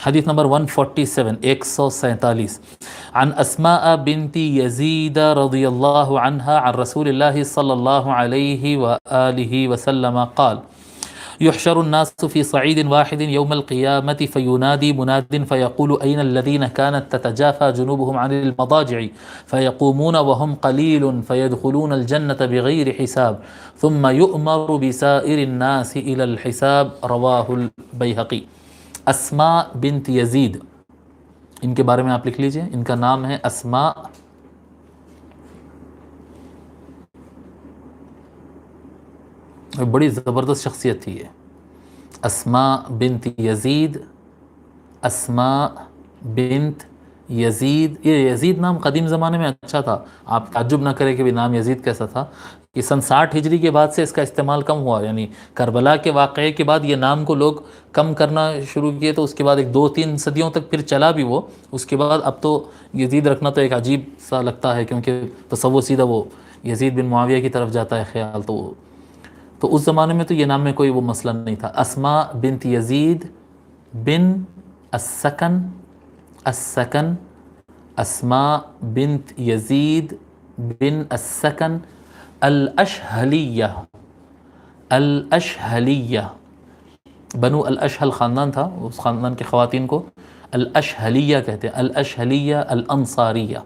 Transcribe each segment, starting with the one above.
حدیث نمبر 147 147 عن اسماء بنت یزید رضی اللہ عنہا عن رسول اللہ صلی اللہ علیہ وآلہ وسلم قال يحشر الناس في صعيد واحد يوم القيامة فينادي مناد فيقول أين الذين كانت تتجافى جنوبهم عن المضاجع فيقومون وهم قليل فيدخلون الجنة بغير حساب ثم يؤمر بسائر الناس إلى الحساب رواه البيهقي. اسماء بنت یزید، ان کے بارے میں آپ لکھ لیجئے، ان کا نام ہے اسماء بڑی زبردست شخصیت تھی یہ، اسماء بنت یزید. اسماء بنت یزید، یہ یزید نام قدیم زمانے میں اچھا تھا، آپ تعجب نہ کریں کہ بھی نام یزید کیسا تھا. کہ سن 60 ہجری کے بعد سے اس کا استعمال کم ہوا، یعنی کربلا کے واقعے کے بعد یہ نام کو لوگ کم کرنا شروع کیے، تو اس کے بعد ایک 2-3 صدیوں تک پھر چلا بھی وہ. اس کے بعد اب تو یزید رکھنا تو ایک عجیب سا لگتا ہے، کیونکہ تصور سیدھا وہ یزید بن معاویہ کی طرف جاتا ہے خیال. تو اس زمانے میں تو یہ نام میں کوئی وہ مسئلہ نہیں تھا. اسماء بنت یزید بن السکن، اسماء بنت یزید بن السکن الاشہلیہ. بنو الاشہل خاندان تھا، اس خاندان کے خواتین کو الاشہلیہ کہتے ہیں، الاشہلیہ الانصاریہ.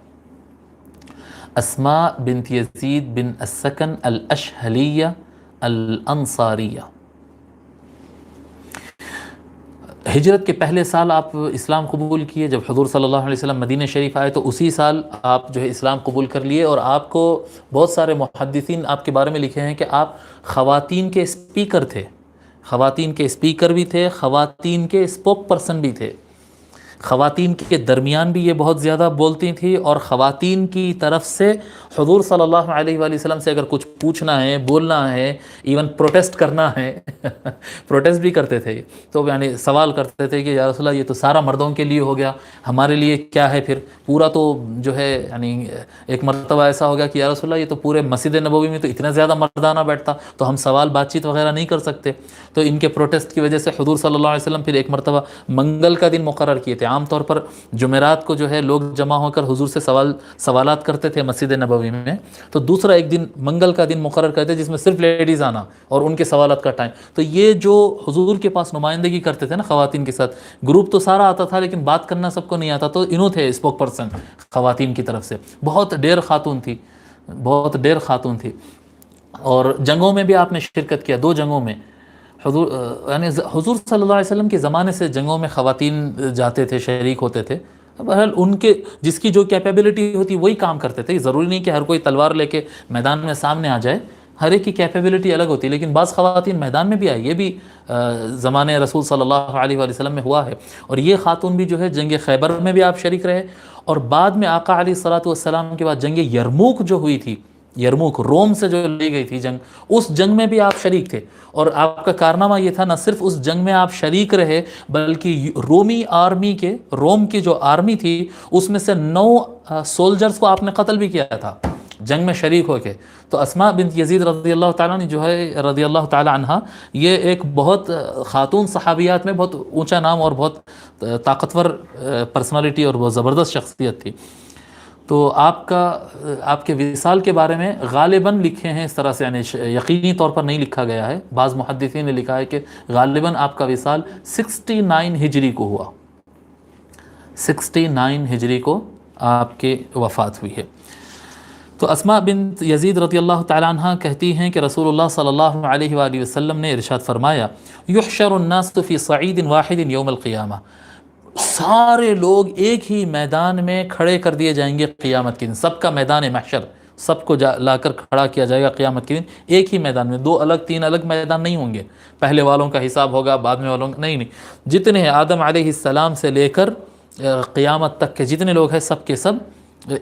اسماء بنت یزید بن السکن الاشہلیہ الانصاریہ. ہجرت کے پہلے سال آپ اسلام قبول کیے، جب حضور صلی اللہ علیہ وسلم مدینہ شریف آئے تو اسی سال آپ جو ہے اسلام قبول کر لیے. اور آپ کو بہت سارے محدثین آپ کے بارے میں لکھے ہیں کہ آپ خواتین کے اسپیکر تھے، خواتین کے اسپیکر بھی تھے، خواتین کے اسپوک پرسن بھی تھے. خواتین کے درمیان بھی یہ بہت زیادہ بولتی تھی، اور خواتین کی طرف سے حضور صلی اللہ علیہ وآلہ وسلم سے اگر کچھ پوچھنا ہے، بولنا ہے، ایون پروٹیسٹ کرنا ہے پروٹیسٹ بھی کرتے تھے. تو یعنی سوال کرتے تھے کہ یا رسول اللہ یہ تو سارا مردوں کے لیے ہو گیا، ہمارے لیے کیا ہے پھر؟ پورا تو جو ہے یعنی ایک مرتبہ ایسا ہو گیا کہ یا رسول اللہ یہ تو پورے مسجد نبوی میں تو اتنا زیادہ مردانہ بیٹھتا، تو ہم سوال بات چیت وغیرہ نہیں کر سکتے. تو ان کے پروٹیسٹ کی وجہ سے حضور صلی اللہ علیہ وسلم پھر ایک مرتبہ منگل کا دن مقرر کیے تھے. عام طور پر جمعرات کو جو ہے لوگ جمع ہو کر حضور سے سوالات کرتے تھے مسجد نبوی میں. تو دوسرا ایک دن منگل کا دن مقرر کرتے جس میں صرف لیڈیز آنا اور ان کے سوالات کا ٹائم. تو یہ جو حضور کے پاس نمائندگی کرتے تھے نا خواتین کے ساتھ، گروپ تو سارا آتا تھا لیکن بات کرنا سب کو نہیں آتا، تو انہوں تھے اسپوک پرسن خواتین کی طرف سے. بہت ڈیر خاتون تھی، بہت ڈیر خاتون تھی. اور جنگوں میں بھی آپ نے شرکت کیا، 2 جنگوں میں. یعنی حضور صلی اللہ علیہ وسلم کے زمانے سے جنگوں میں خواتین جاتے تھے، شریک ہوتے تھے. بہرحال ان کے جس کی جو کیپیبلٹی ہوتی وہی کام کرتے تھے. ضروری نہیں کہ ہر کوئی تلوار لے کے میدان میں سامنے آ جائے، ہر ایک کی کیپیبلٹی الگ ہوتی ہے. لیکن بعض خواتین میدان میں بھی آئی، یہ بھی زمانے رسول صلی اللہ علیہ وآلہ وسلم میں ہوا ہے. اور یہ خاتون بھی جو ہے جنگ خیبر میں بھی آپ شریک رہے، اور بعد میں آقا علیہ الصلوۃ والسلام کے بعد جنگ یرموک جو ہوئی تھی، یرموک روم سے جو لی گئی تھی جنگ، اس جنگ میں بھی آپ شریک تھے. اور آپ کا کارنامہ یہ تھا، نہ صرف اس جنگ میں آپ شریک رہے بلکہ روم کی جو آرمی تھی اس میں سے 9 سولجرز کو آپ نے قتل بھی کیا تھا جنگ میں شریک ہو کے. تو اسماء بنت یزید رضی اللہ تعالیٰ نے جو ہے رضی اللہ تعالیٰ عنہا، یہ ایک بہت خاتون صحابیات میں بہت اونچا نام اور بہت طاقتور پرسنالٹی اور بہت زبردست شخصیت تھی. تو آپ کے وصال کے بارے میں غالباً لکھے ہیں اس طرح سے، یعنی یقینی طور پر نہیں لکھا گیا ہے، بعض محدثین نے لکھا ہے کہ غالباً آپ کا وصال 69 ہجری کو ہوا، 69 ہجری کو آپ کے وفات ہوئی ہے. تو اسماء بنت یزید رضی اللہ تعالیٰ عنہ کہتی ہیں کہ رسول اللہ صلی اللہ علیہ وآلہ وسلم نے ارشاد فرمایا، یحشر الناس فی صعید واحد یوم القیامہ، سارے لوگ ایک ہی میدان میں کھڑے کر دیے جائیں گے قیامت کے دن. سب کا میدان محشر، سب کو لا کر کھڑا کیا جائے گا قیامت کے دن ایک ہی میدان میں. 2 الگ 3 الگ میدان نہیں ہوں گے، پہلے والوں کا حساب ہوگا بعد میں والوں کا نہیں. جتنے ہیں آدم علیہ السلام سے لے کر قیامت تک کے جتنے لوگ ہیں سب کے سب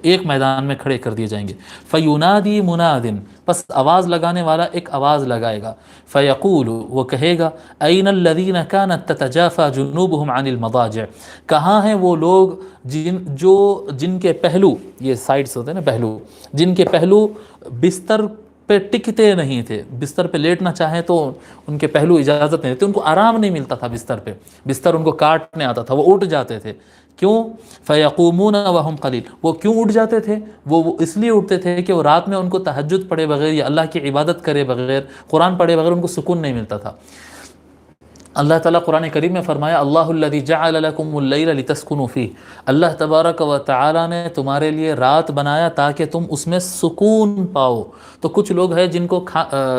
ایک میدان میں کھڑے کر دیے جائیں گے. فَيُنَادِي مُنَادٍ، پس آواز لگانے والا ایک آواز لگائے گا. فَيَقُولُ، وہ کہے گا، أَيْنَ الَّذِينَ كَانَتْ تَتَجَافَى جُنُوبُهُمْ عَنِ الْمَضَاجِعِ، کہاں ہیں وہ لوگ جن کے پہلو، یہ سائڈز ہوتے ہیں نا پہلو، جن کے پہلو بستر پہ ٹکتے نہیں تھے، بستر پہ لیٹنا چاہیں تو ان کے پہلو اجازت نہیں دیتے، ان کو آرام نہیں ملتا تھا بستر پہ، بستر ان کو کاٹنے آتا تھا، وہ اٹھ جاتے تھے۔ کیوں؟ فیقومون وہم قلیل، وہ کیوں اٹھ جاتے تھے؟ وہ اس لیے اٹھتے تھے کہ وہ رات میں ان کو تہجد پڑھے بغیر یا اللہ کی عبادت کرے بغیر، قرآن پڑھے بغیر ان کو سکون نہیں ملتا تھا۔ اللہ تعالیٰ قرآن کریم میں فرمایا اللہ الذی جعل لکم اللیل لتسکنوا فیہ، اللہ تبارک و تعالیٰ نے تمہارے لیے رات بنایا تاکہ تم اس میں سکون پاؤ۔ تو کچھ لوگ ہیں جن کو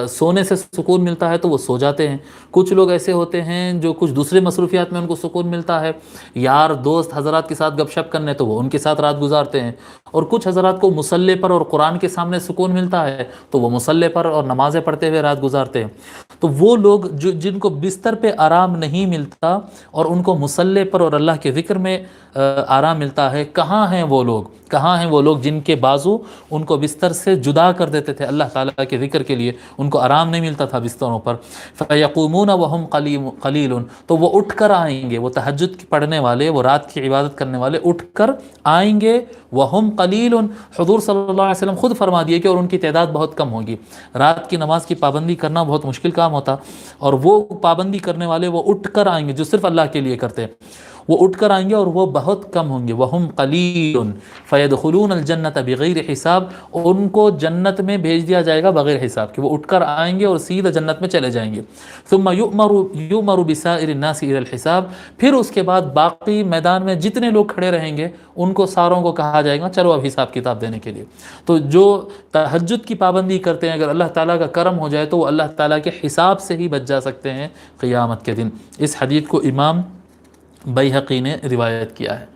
سونے سے سکون ملتا ہے تو وہ سو جاتے ہیں، کچھ لوگ ایسے ہوتے ہیں جو کچھ دوسرے مصروفیات میں ان کو سکون ملتا ہے، یار دوست حضرات کے ساتھ گپ شپ کرنے تو وہ ان کے ساتھ رات گزارتے ہیں، اور کچھ حضرات کو مصلی پر اور قرآن کے سامنے سکون ملتا ہے تو وہ مصلی پر اور نمازیں پڑھتے ہوئے رات گزارتے ہیں۔ تو وہ لوگ جن کو بستر پہ آرام نہیں ملتا اور ان کو مصلی پر اور اللہ کے ذکر میں آرام ملتا ہے، کہاں ہیں وہ لوگ؟ کہاں ہیں وہ لوگ جن کے بازو ان کو بستر سے جدا کر دیتے تھے اللہ تعالیٰ کے ذکر کے لیے، ان کو آرام نہیں ملتا تھا بستروں پر؟ فَيَقُومُونَ وَهُمْ قَلِيلٌ، تو وہ اٹھ کر آئیں گے، وہ تہجد پڑھنے والے، وہ رات کی عبادت کرنے والے اٹھ کر آئیں گے، وَهُمْ قَلِيلٌ، حضور صلی اللہ علیہ وسلم خود فرما دیے کہ اور ان کی تعداد بہت کم ہوگی۔ رات کی نماز کی پابندی کرنا بہت مشکل کام ہوتا، اور وہ پابندی کرنے والے وہ اٹھ کر آئیں گے جو صرف اللہ کے لیے کرتے ہیں، وہ اٹھ کر آئیں گے اور وہ بہت کم ہوں گے۔ وَهُمْ قَلِيلٌ فَيَدْخُلُونَ الْجَنَّةَ بِغَيْرِ حساب، ان کو جنت میں بھیج دیا جائے گا بغیر حساب کہ وہ اٹھ کر آئیں گے اور سیدھا جنت میں چلے جائیں گے۔ ثُمَّ يُؤْمَرُ بِسَائِرِ النَّاسِ إِلَى الْحِساب، پھر اس کے بعد باقی میدان میں جتنے لوگ کھڑے رہیں گے ان کو ساروں کو کہا جائے گا چلو اب حساب کتاب دینے کے لیے۔ تو جو تہجد کی پابندی کرتے ہیں، اگر اللہ تعالیٰ کا کرم ہو جائے تو وہ اللہ تعالیٰ کے حساب سے ہی بچ جا سکتے ہیں قیامت کے دن۔ اس حدیث کو امام بیہقی نے روایت کیا ہے۔